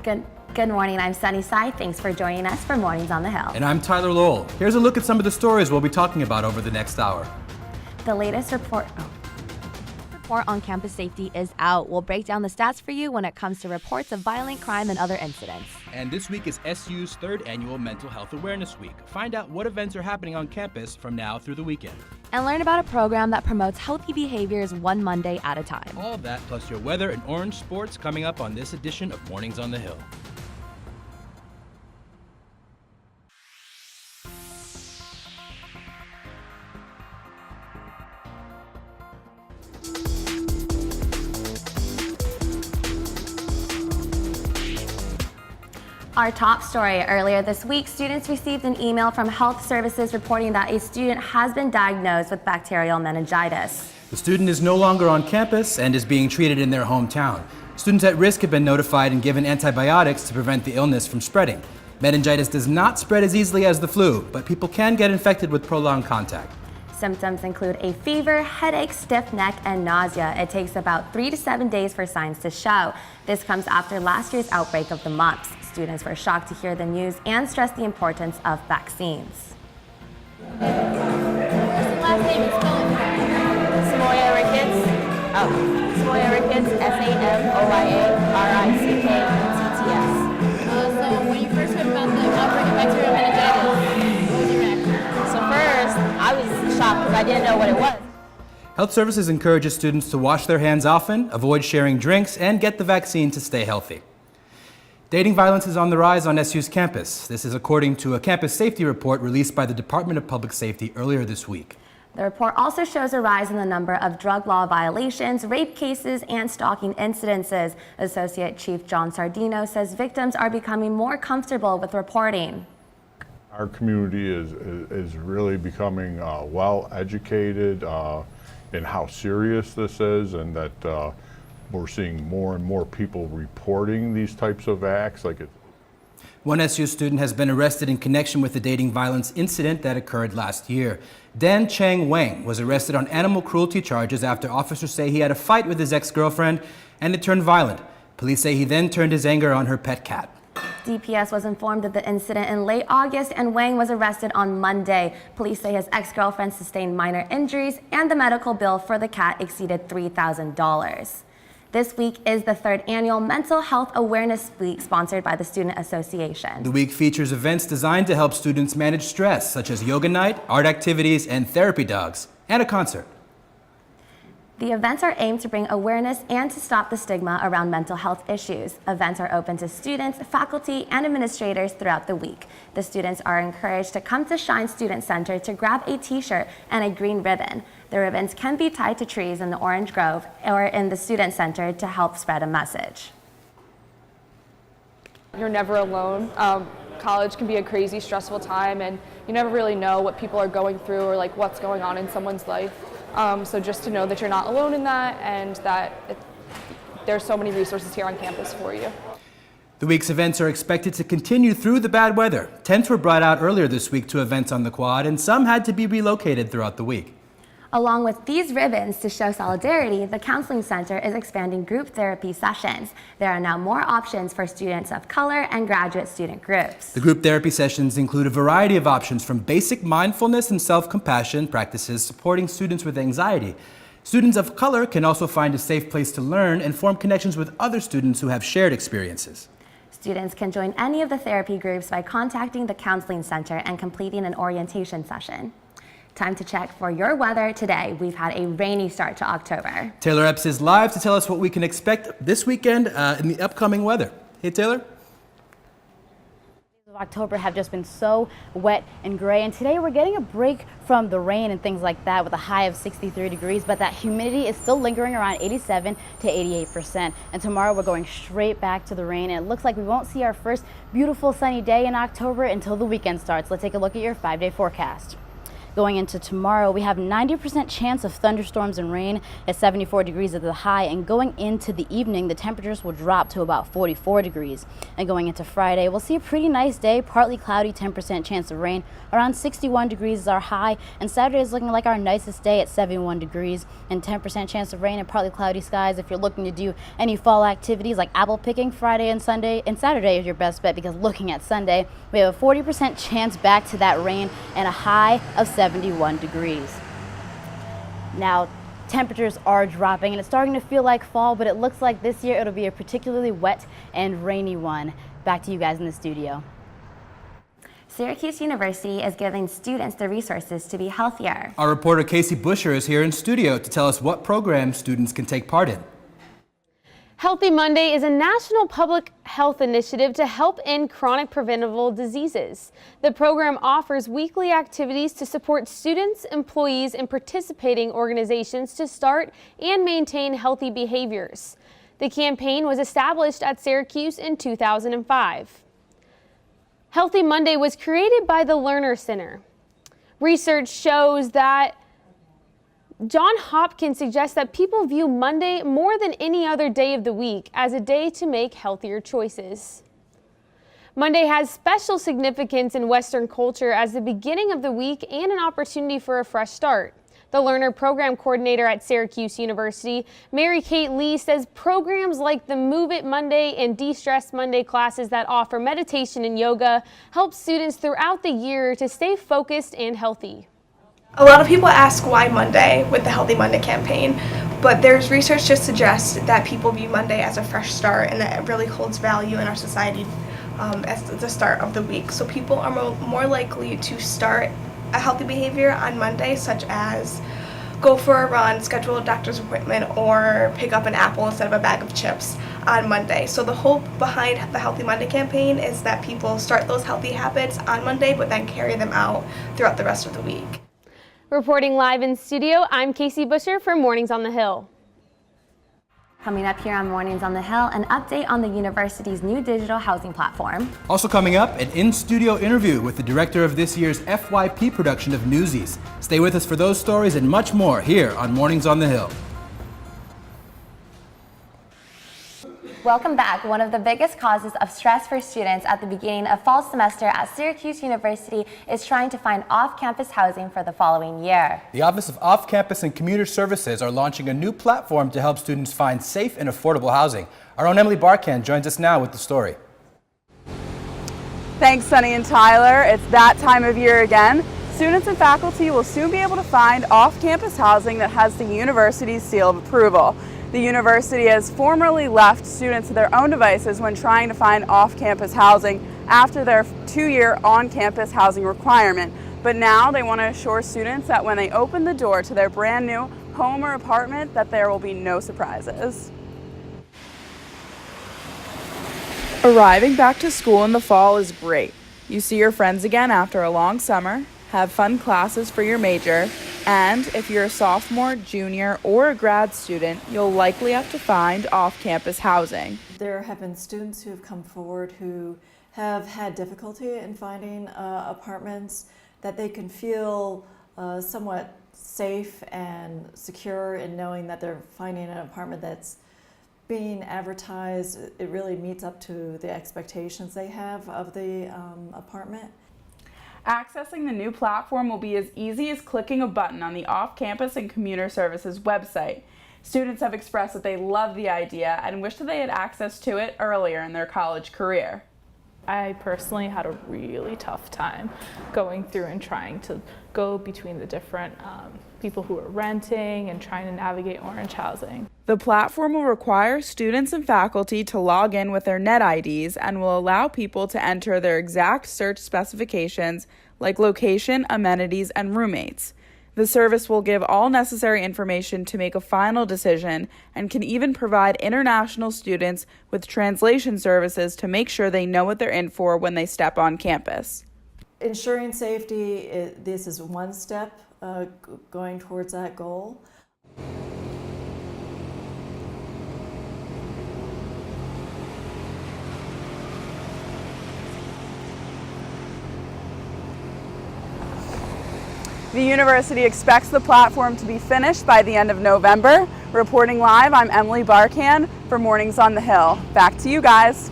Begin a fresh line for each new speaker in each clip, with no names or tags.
Good morning, I'm Sunny Sai. Thanks for joining us for Mornings on the Hill.
And I'm Tyler Lowell. Here's a look at some of the stories we'll be talking about over the next hour.
The latest report on campus safety is out. We'll break down the stats for you when it comes to reports of violent crime and other incidents.
And this week is SU's third annual Mental Health Awareness Week. Find out what events are happening on campus from now through the weekend.
And learn about a program that promotes healthy behaviors one Monday at a time.
All of that plus your weather and orange sports coming up on this edition of Mornings on the Hill.
Our top story earlier this week, students received an email from Health Services reporting that a student has been diagnosed with bacterial meningitis.
The student is no longer on campus and is being treated in their hometown. Students at risk have been notified and given antibiotics to prevent the illness from spreading. Meningitis does not spread as easily as the flu, but people can get infected with prolonged contact.
Symptoms include a fever, headache, stiff neck, and nausea. It takes about 3 to 7 days for signs to show. This comes after last year's outbreak of the mumps. Students were shocked to hear the news and stressed the importance of vaccines.
What's the last name and spelling? Samoya Ricketts. Samoya Ricketts, SAMOYARICKTTS. So when you first heard about the outbreak of bacterial meningitis, what was your reaction? So first, I was shocked because I didn't know what it was.
Health Services encourages students to wash their hands often, avoid sharing drinks, and get the vaccine to stay healthy. Dating violence is on the rise on SU's campus. This is according to a campus safety report released by the Department of Public Safety earlier this week.
The report also shows a rise in the number of drug law violations, rape cases, and stalking incidences. Associate Chief John Sardino says victims are becoming more comfortable with reporting.
Our community is really becoming well educated in how serious this is, and that we're seeing more and more people reporting these types of acts.
One SU student has been arrested in connection with the dating violence incident that occurred last year. Dan Chang Wang was arrested on animal cruelty charges after officers say he had a fight with his ex-girlfriend and it turned violent. Police say he then turned his anger on her pet cat.
DPS was informed of the incident in late August and Wang was arrested on Monday. Police say his ex-girlfriend sustained minor injuries and the medical bill for the cat exceeded $3,000. This week is the third annual Mental Health Awareness Week sponsored by the Student Association.
The week features events designed to help students manage stress, such as yoga night, art activities, and therapy dogs, and a concert.
The events are aimed to bring awareness and to stop the stigma around mental health issues. Events are open to students, faculty, and administrators throughout the week. The students are encouraged to come to Shine Student Center to grab a t-shirt and a green ribbon. The ribbons can be tied to trees in the Orange Grove or in the Student Center to help spread a message.
You're never alone. College can be a crazy, stressful time, and you never really know what people are going through or like what's going on in someone's life. So just to know that you're not alone in that and that there's so many resources here on campus for you.
The week's events are expected to continue through the bad weather. Tents were brought out earlier this week to events on the quad, and some had to be relocated throughout the week.
Along with these ribbons to show solidarity, the Counseling Center is expanding group therapy sessions. There are now more options for students of color and graduate student groups.
The group therapy sessions include a variety of options from basic mindfulness and self-compassion practices supporting students with anxiety. Students of color can also find a safe place to learn and form connections with other students who have shared experiences.
Students can join any of the therapy groups by contacting the Counseling Center and completing an orientation session. Time to check for your weather today. We've had a rainy start to October.
Taylor Epps is live to tell us what we can expect this weekend in the upcoming weather. Hey, Taylor.
October have just been so wet and gray, and today we're getting a break from the rain and things like that with a high of 63 degrees, but that humidity is still lingering around 87 to 88%. And tomorrow we're going straight back to the rain, and it looks like we won't see our first beautiful sunny day in October until the weekend starts. Let's take a look at your 5-day forecast. Going into tomorrow, we have 90% chance of thunderstorms and rain at 74 degrees at the high, and going into the evening, the temperatures will drop to about 44 degrees. And going into Friday, we'll see a pretty nice day, partly cloudy, 10% chance of rain, around 61 degrees is our high, and Saturday is looking like our nicest day at 71 degrees and 10% chance of rain and partly cloudy skies. If you're looking to do any fall activities like apple picking, Friday and Sunday, and Saturday is your best bet, because looking at Sunday, we have a 40% chance back to that rain and a high of 71 degrees. Now, temperatures are dropping and it's starting to feel like fall, but it looks like this year it'll be a particularly wet and rainy one. Back to you guys in the studio.
Syracuse University is giving students the resources to be healthier.
Our reporter Casey Busher is here in studio to tell us what programs students can take part in.
Healthy Monday is a national public health initiative to help end chronic preventable diseases. The program offers weekly activities to support students, employees, and participating organizations to start and maintain healthy behaviors. The campaign was established at Syracuse in 2005. Healthy Monday was created by the Lerner Center. Research shows that Johns Hopkins suggests that people view Monday more than any other day of the week as a day to make healthier choices. Monday has special significance in Western culture as the beginning of the week and an opportunity for a fresh start. The Lerner Program Coordinator at Syracuse University, Mary Kate Lee, says programs like the Move It Monday and De-Stress Monday classes that offer meditation and yoga help students throughout the year to stay focused and healthy.
A lot of people ask why Monday with the Healthy Monday campaign, but there's research to suggest that people view Monday as a fresh start and that it really holds value in our society as the start of the week. So people are more likely to start a healthy behavior on Monday, such as go for a run, schedule a doctor's appointment, or pick up an apple instead of a bag of chips on Monday. So the hope behind the Healthy Monday campaign is that people start those healthy habits on Monday, but then carry them out throughout the rest of the week.
Reporting live in studio, I'm Casey Busher for Mornings on the Hill.
Coming up here on Mornings on the Hill, an update on the university's new digital housing platform.
Also coming up, an in-studio interview with the director of this year's FYP production of Newsies. Stay with us for those stories and much more here on Mornings on the Hill.
Welcome back. One of the biggest causes of stress for students at the beginning of fall semester at Syracuse University is trying to find off-campus housing for the following year.
The Office of Off-Campus and Commuter Services are launching a new platform to help students find safe and affordable housing. Our own Emily Barkan joins us now with the story.
Thanks, Sunny and Tyler. It's that time of year again. Students and faculty will soon be able to find off-campus housing that has the university's seal of approval. The university has formerly left students to their own devices when trying to find off-campus housing after their 2-year on-campus housing requirement. But now they want to assure students that when they open the door to their brand new home or apartment, that there will be no surprises. Arriving back to school in the fall is great. You see your friends again after a long summer, have fun classes for your major, and if you're a sophomore, junior, or a grad student, you'll likely have to find off-campus housing.
There have been students who have come forward who have had difficulty in finding apartments that they can feel somewhat safe and secure in knowing that they're finding an apartment that's being advertised. It really meets up to the expectations they have of the apartment.
Accessing the new platform will be as easy as clicking a button on the Off-Campus and Commuter Services website. Students have expressed that they love the idea and wish that they had access to it earlier in their college career.
I personally had a really tough time going through and trying to go between the different people who are renting and trying to navigate Orange housing.
The platform will require students and faculty to log in with their net IDs and will allow people to enter their exact search specifications like location, amenities, and roommates. The service will give all necessary information to make a final decision and can even provide international students with translation services to make sure they know what they're in for when they step on campus.
Ensuring safety, this is one step going towards that goal.
The The university expects the platform to be finished by the end of November. Reporting live, I'm Emily Barkan for Mornings on the Hill. Back to you guys.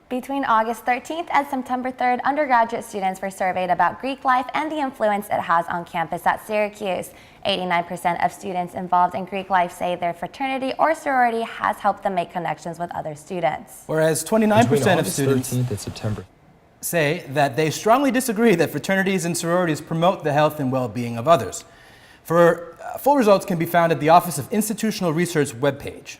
Between August 13th and September 3rd, undergraduate students were surveyed about Greek life and the influence it has on campus at Syracuse. 89% of students involved in Greek life say their fraternity or sorority has helped them make connections with other students.
Whereas 29% of students
and September
say that they strongly disagree that fraternities and sororities promote the health and well-being of others. Full results can be found at the Office of Institutional Research webpage.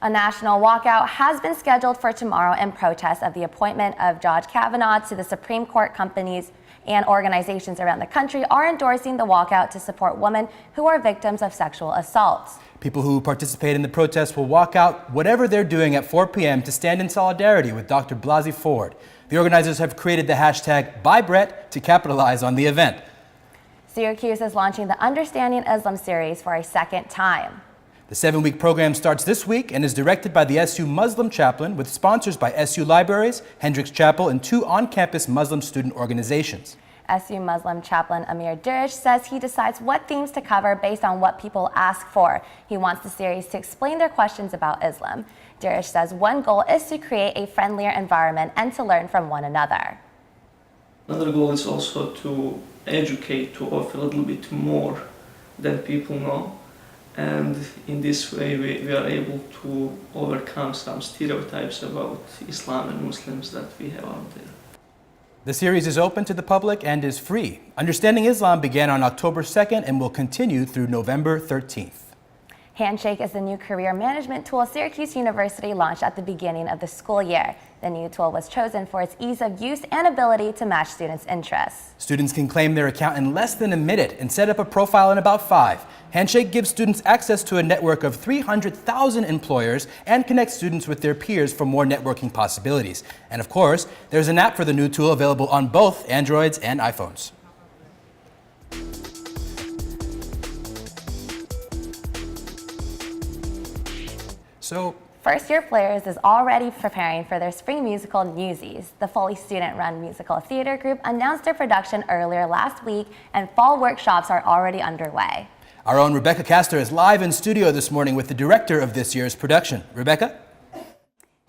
A national walkout has been scheduled for tomorrow in protest of the appointment of Judge Kavanaugh to the Supreme Court. Companies and organizations around the country are endorsing the walkout to support women who are victims of sexual assaults.
People who participate in the protest will walk out whatever they're doing at 4 p.m. to stand in solidarity with Dr. Blasey Ford. The organizers have created the hashtag #BuyBrett to capitalize on the event.
Syracuse is launching the Understanding Islam series for a second time.
The 7-week program starts this week and is directed by the SU Muslim Chaplain with sponsors by SU Libraries, Hendricks Chapel, and 2 on-campus Muslim student organizations.
SU Muslim Chaplain Amir Dirish says he decides what themes to cover based on what people ask for. He wants the series to explain their questions about Islam. Dirish says one goal is to create a friendlier environment and to learn from one another.
Another goal is also to educate, to offer a little bit more than people know. And in this way, we are able to overcome some stereotypes about Islam and Muslims that we have out there.
The series is open to the public and is free. Understanding Islam began on October 2nd and will continue through November 13th.
Handshake is the new career management tool Syracuse University launched at the beginning of the school year. The new tool was chosen for its ease of use and ability to match students' interests.
Students can claim their account in less than a minute and set up a profile in about 5. Handshake gives students access to a network of 300,000 employers and connects students with their peers for more networking possibilities. And of course, there's an app for the new tool available on both Androids and iPhones.
First Year Players is already preparing for their spring musical Newsies. The fully student-run musical theater group announced their production earlier last week, and fall workshops are already underway.
Our own Rebecca Castor is live in studio this morning with the director of this year's production. Rebecca?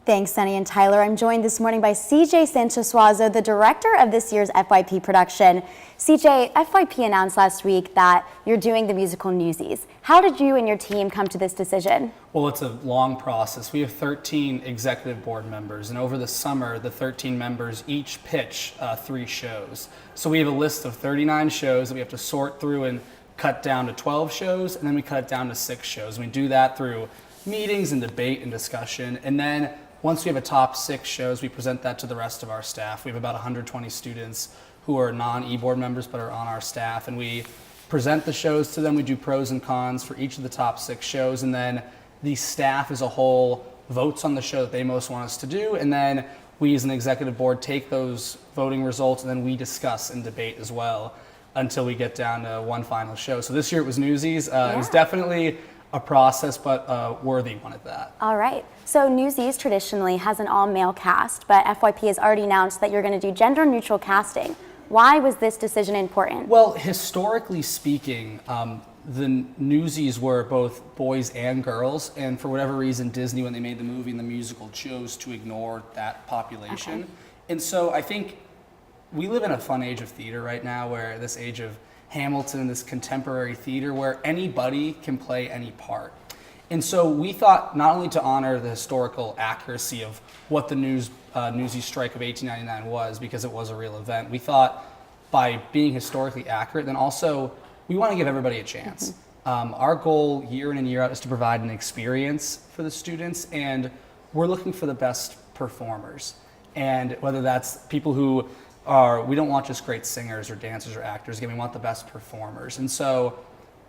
Thanks, Sunny and Tyler. I'm joined this morning by CJ Sanchez-Suazo, the director of this year's FYP production. CJ, FYP announced last week that you're doing the musical Newsies. How did you and your team come to this decision?
Well, it's a long process. We have 13 executive board members, and over the summer, the 13 members each pitch 3 shows. So we have a list of 39 shows that we have to sort through and cut down to 12 shows, and then we cut it down to 6 shows. We do that through meetings and debate and discussion, and then once we have a top 6 shows, we present that to the rest of our staff. We have about 120 students who are non-e-board members but are on our staff, and we present the shows to them. We do pros and cons for each of the top 6 shows, and then the staff as a whole votes on the show that they most want us to do, and then we as an executive board take those voting results and then we discuss and debate as well until we get down to one final show. So this year it was Newsies. It was definitely a process, but a worthy one at that.
All right. So Newsies traditionally has an all-male cast, but FYP has already announced that you're going to do gender-neutral casting. Why was this decision important?
Well, historically speaking, the Newsies were both boys and girls, and for whatever reason, Disney, when they made the movie and the musical, chose to ignore that population. Okay. And so I think we live in a fun age of theater right now, where this age of Hamilton, this contemporary theater where anybody can play any part. And so we thought not only to honor the historical accuracy of what the Newsies strike of 1899 was, because it was a real event, we thought by being historically accurate, then also we want to give everybody a chance. Our goal year in and year out is to provide an experience for the students, and we're looking for the best performers. And whether that's people who we don't want just great singers or dancers or actors. Again, we want the best performers. And so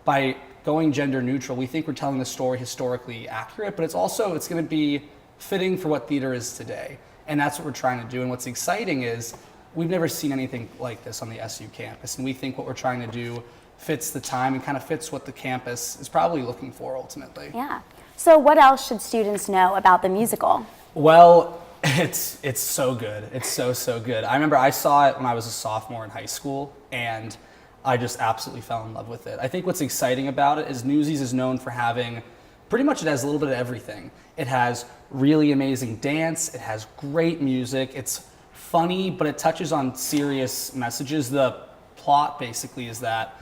by going gender neutral, we think we're telling the story historically accurate, but it's going to be fitting for what theater is today. And that's what we're trying to do. And what's exciting is we've never seen anything like this on the SU campus. And we think what we're trying to do fits the time and kind of fits what the campus is probably looking for ultimately.
Yeah. So what else should students know about the musical?
Well, It's so good. It's so good. I remember I saw it when I was a sophomore in high school, and I just absolutely fell in love with it. I think what's exciting about it is Newsies is known for having, pretty much it has a little bit of everything. It has really amazing dance, it has great music, it's funny, but it touches on serious messages. The plot basically is that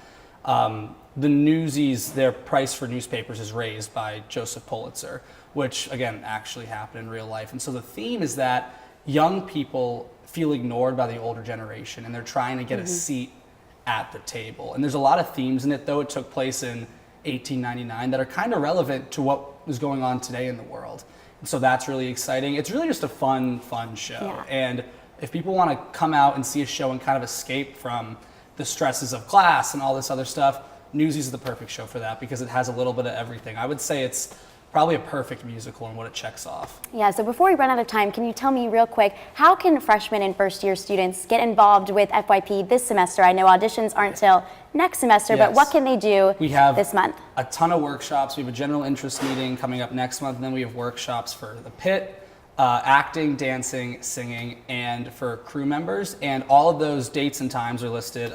the Newsies, their price for newspapers is raised by Joseph Pulitzer, which again actually happened in real life. And so the theme is that young people feel ignored by the older generation, and they're trying to get a seat at the table. And there's a lot of themes in it, though it took place in 1899, that are kind of relevant to what is going on today in the world. And so that's really exciting. It's really just a fun show.
Yeah.
And if people want to come out and see a show and kind of escape from the stresses of class and all this other stuff, Newsies is the perfect show for that because it has a little bit of everything. I would say it's probably a perfect musical in what it checks off.
Yeah, so before we run out of time, can you tell me real quick, how can freshmen and first-year students get involved with FYP this semester? I know auditions aren't till next semester, but what can they do this month?
A ton of workshops. We have a general interest meeting coming up next month, and then we have workshops for the pit, acting, dancing, singing, and for crew members. And all of those dates and times are listed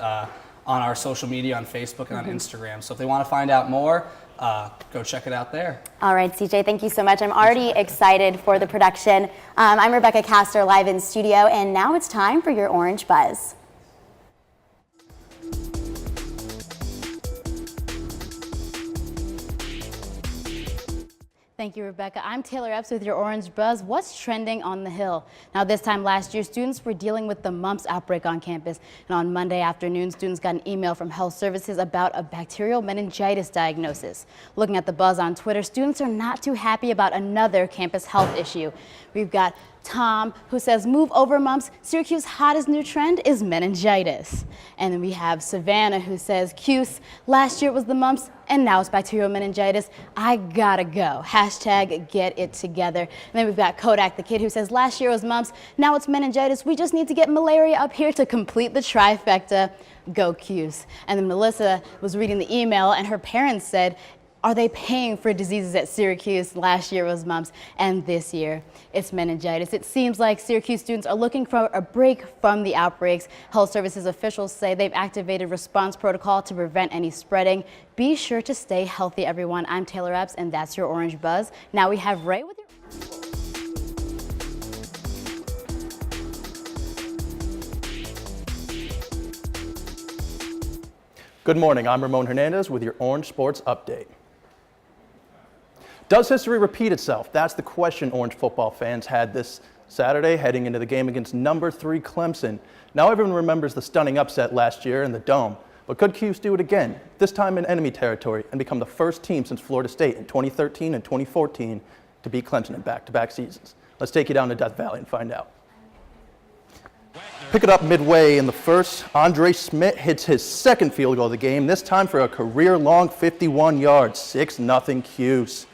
on our social media, on Facebook and on Instagram. So if they want to find out more, go check it out there.
All right, CJ, thank you so much. I'm already excited for the production. I'm Rebecca Castor, live in studio, and now it's time for your Orange Buzz.
Thank you, Rebecca. I'm Taylor Epps with your Orange Buzz. What's trending on the Hill? Now, this time last year, students were dealing with the mumps outbreak on campus. And on Monday afternoon, students got an email from Health Services about a bacterial meningitis diagnosis. Looking at the buzz on Twitter, students are not too happy about another campus health issue. We've got Tom, who says, move over mumps, Syracuse's hottest new trend is meningitis. And then we have Savannah, who says, Cuse, last year it was the mumps, and now it's bacterial meningitis. I gotta go. Hashtag get it together. And then we've got Kodak, the kid, who says, last year was mumps, now it's meningitis. We just need to get malaria up here to complete the trifecta. Go Cuse. And then Melissa was reading the email, and her parents said, are they paying for diseases at Syracuse? Last year was mumps, and this year it's meningitis. It seems like Syracuse students are looking for a break from the outbreaks. Health Services officials say they've activated response protocol to prevent any spreading. Be sure to stay healthy, everyone. I'm Taylor Epps, and that's your Orange Buzz. Now we have Ray with your...
Good morning, I'm Ramon Hernandez with your Orange Sports Update. Does history repeat itself? That's the question Orange football fans had this Saturday heading into the game against number 3 Clemson. Now everyone remembers the stunning upset last year in the Dome, but could Cuse do it again, this time in enemy territory, and become the first team since Florida State in 2013 and 2014 to beat Clemson in back-to-back seasons? Let's take you down to Death Valley and find out. Pick it up midway in the first. Andre Smith hits his second field goal of the game, this time for a career-long 51 yards, 6-0 Cuse.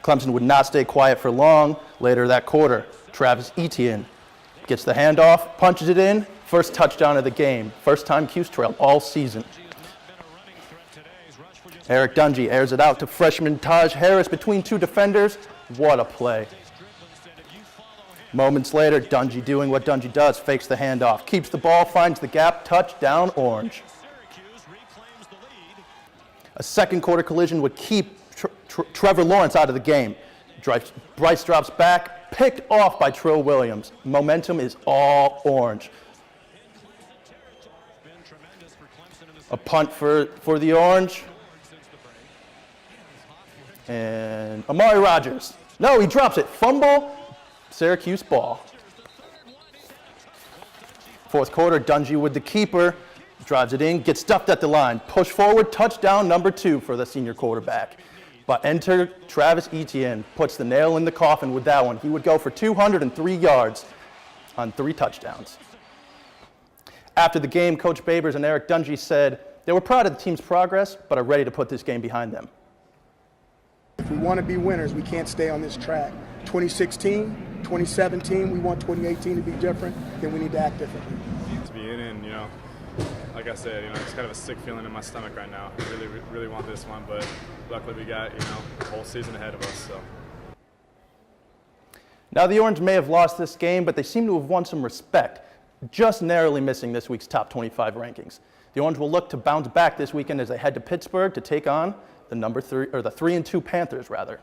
Clemson would not stay quiet for long. Later that quarter, Travis Etienne gets the handoff, punches it in, first touchdown of the game. First time Cuse trailed all season. Eric Dungy airs it out to freshman Taj Harris between 2 defenders. What a play. Moments later, Dungy doing what Dungy does, fakes the handoff, keeps the ball, finds the gap, touchdown Orange. A second quarter collision would keep Trevor Lawrence out of the game. Bryce drops back, picked off by Trill Williams. Momentum is all Orange. A punt for the Orange. And Amari Rogers. No, he drops it. Fumble, Syracuse ball. Fourth quarter, Dungy with the keeper. Drives it in, gets stuffed at the line. Push forward, touchdown number 2 for the senior quarterback. But enter Travis Etienne, puts the nail in the coffin with that one. He would go for 203 yards on 3 touchdowns. After the game, Coach Babers and Eric Dungy said they were proud of the team's progress, but are ready to put this game behind them.
If we want to be winners, we can't stay on this track. 2016, 2017, we want 2018 to be different, then we need to act differently.
To be in and, like I said, it's kind of a sick feeling in my stomach right now. I really want this one, but luckily we got, the whole season ahead of us, so.
Now, the Orange may have lost this game, but they seem to have won some respect, just narrowly missing this week's top 25 rankings. The Orange will look to bounce back this weekend as they head to Pittsburgh to take on the 3-2 Panthers, rather.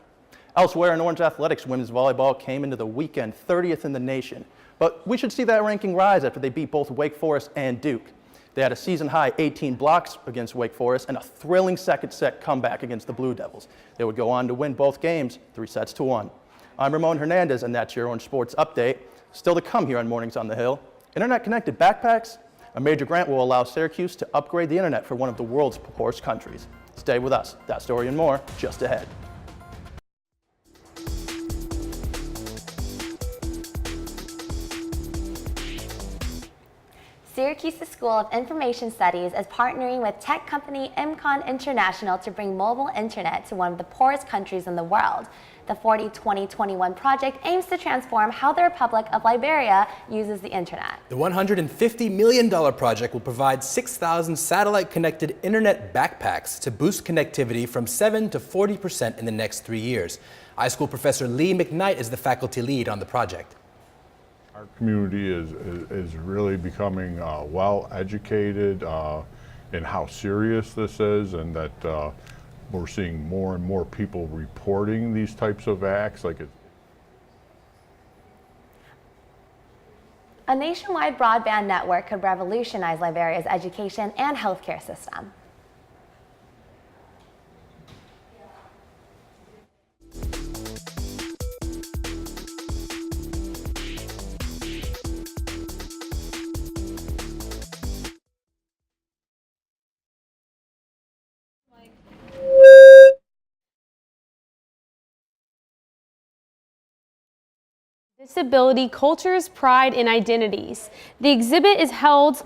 Elsewhere in Orange athletics, women's volleyball came into the weekend 30th in the nation, but we should see that ranking rise after they beat both Wake Forest and Duke. They had a season-high 18 blocks against Wake Forest and a thrilling second-set comeback against the Blue Devils. They would go on to win both games 3-1. I'm Ramon Hernandez, and that's your Orange Sports Update. Still to come here on Mornings on the Hill. Internet-connected backpacks. A major grant will allow Syracuse to upgrade the internet for one of the world's poorest countries. Stay with us. That story and more just ahead.
Syracuse School of Information Studies is partnering with tech company IMCON International to bring mobile internet to one of the poorest countries in the world. The 40-20-21 project aims to transform how the Republic of Liberia uses the internet.
The $150 million project will provide 6,000 satellite-connected internet backpacks to boost connectivity from 7 to 40% in the next 3 years. iSchool professor Lee McKnight is the faculty lead on the project.
Our community is really becoming well educated in how serious this is, and that we're seeing more and more people reporting these types of acts.
A nationwide broadband network could revolutionize Liberia's education and healthcare system.
Disability Cultures, Pride, and Identities. The exhibit is held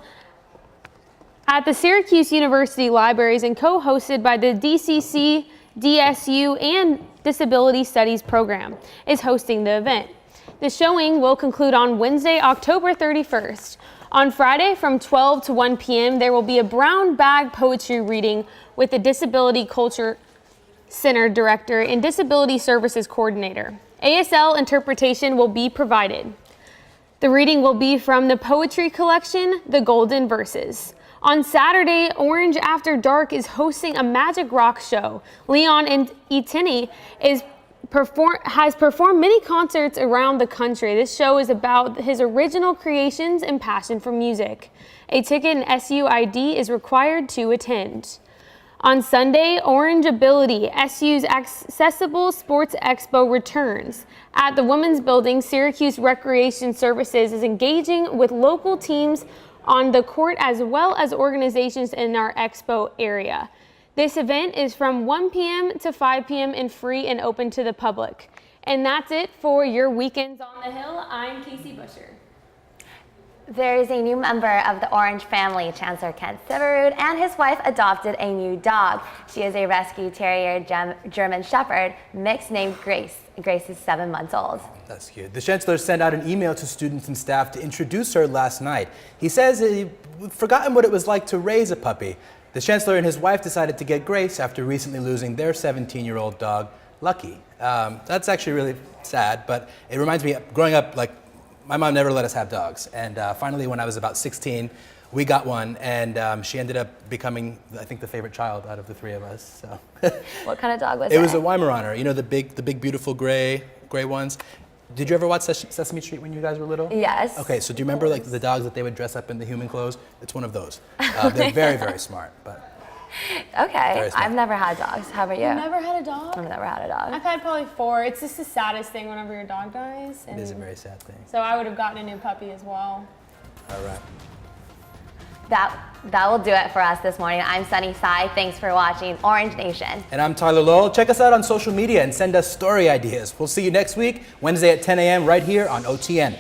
at the Syracuse University Libraries and co-hosted by the DCC, DSU, and Disability Studies program is hosting the event. The showing will conclude on Wednesday, October 31st. On Friday from 12 to 1 p.m., there will be a brown bag poetry reading with the Disability Culture Center Director and Disability Services Coordinator. ASL interpretation will be provided. The reading will be from the poetry collection, The Golden Verses. On Saturday, Orange After Dark is hosting a magic rock show. Leon and Itini has performed many concerts around the country. This show is about his original creations and passion for music. A ticket and SUID is required to attend. On Sunday, Orange Ability, SU's Accessible Sports Expo returns. At the Women's Building, Syracuse Recreation Services is engaging with local teams on the court as well as organizations in our expo area. This event is from 1 p.m. to 5 p.m. and free and open to the public. And that's it for your Weekends on the Hill. I'm Casey Busher.
There is a new member of the Orange family. Chancellor Kent Syverud and his wife adopted a new dog. She is a rescue terrier German Shepherd mix named Grace. Grace is 7 months old.
That's cute. The Chancellor sent out an email to students and staff to introduce her last night. He says he'd forgotten what it was like to raise a puppy. The Chancellor and his wife decided to get Grace after recently losing their 17-year-old dog, Lucky. That's actually really sad, but it reminds me, growing up, my mom never let us have dogs, and finally when I was about 16, we got one, and she ended up becoming, I think, the favorite child out of the three of us. So.
What kind of dog was it?
It was a Weimaraner, you know, the big beautiful gray ones. Did you ever watch Sesame Street when you guys were little?
Yes.
Okay, so do you remember the dogs that they would dress up in the human clothes? It's one of those. They're very, very smart, but.
Okay, I've never had dogs. How about you?
You've never had a dog?
I've never had a dog.
I've had probably 4. It's just the saddest thing whenever your dog dies.
It is a very sad thing.
So I would have gotten a new puppy as well.
All right.
That will do it for us this morning. I'm Sunny Sai. Thanks for watching Orange Nation.
And I'm Tyler Lowell. Check us out on social media and send us story ideas. We'll see you next week, Wednesday at 10 a.m. right here on OTN.